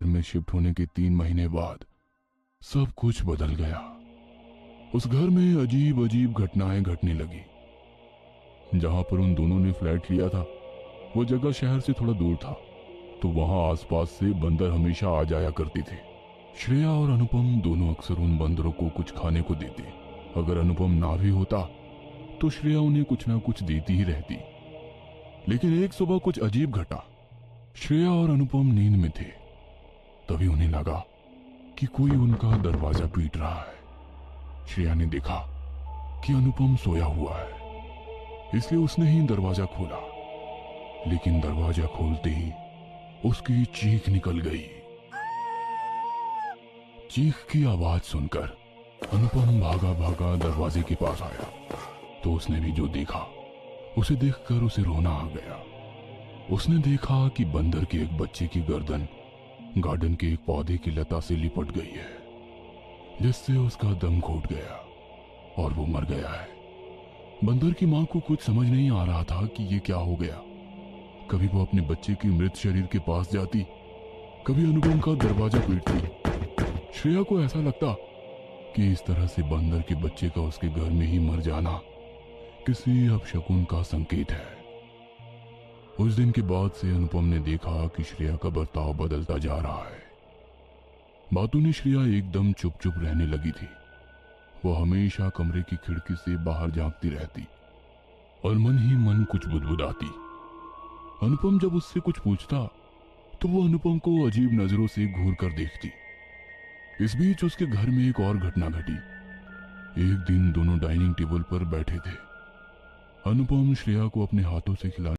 में शिफ्ट होने के 3 महीने बाद सब कुछ बदल गया। उस घर में अजीब अजीब घटनाएं घटने लगी। जहां पर उन दोनों ने फ्लैट लिया था वो जगह शहर से थोड़ा दूर था, तो वहां आसपास से बंदर हमेशा आ जाया करती थी। श्रेया और अनुपम दोनों अक्सर उन बंदरों को कुछ खाने को देते। अगर अनुपम ना भी होता तो श्रेया उन्हें कुछ ना कुछ देती ही रहती। लेकिन एक सुबह कुछ अजीब घटा। श्रेया और अनुपम नींद में थे, तभी उन्हें लगा कि कोई उनका दरवाजा पीट रहा है। श्रेया ने देखा कि अनुपम सोया हुआ है, इसलिए उसने ही दरवाजा खोला। लेकिन दरवाजा खोलते ही उसकी चीख निकल गई। चीख की आवाज सुनकर अनुपम भागा भागा दरवाजे के पास आया, तो उसने भी जो देखा उसे देखकर उसे रोना आ गया। उसने देखा कि बंदर के एक बच्चे की गर्दन गार्डन के एक पौधे की लता से लिपट गई है, जिससे उसका दम घुट गया और वो मर गया है। बंदर की मां को कुछ समझ नहीं आ रहा था कि ये क्या हो गया। कभी वो अपने बच्चे के मृत शरीर के पास जाती, कभी अनुपम का दरवाजा पीटती। श्रेया को ऐसा लगता कि इस तरह से बंदर के बच्चे का उसके घर में ही मर जाना किसी अपशकुन का संकेत है। उस दिन के बाद से अनुपम ने देखा कि श्रेया का बर्ताव बदलता जा रहा है। बातों ने श्रेया एकदम चुप चुप रहने लगी थी। वो हमेशा कमरे की खिड़की से बाहर झांकती रहती और मन ही मन कुछ बुदबुदाती। अनुपम जब उससे कुछ पूछता तो वो अनुपम को अजीब नजरों से घूर कर देखती। इस बीच उसके घर में एक और घटना घटी। एक दिन दोनों डाइनिंग टेबल पर बैठे थे। अनुपम श्रेया को अपने हाथों से खिलाने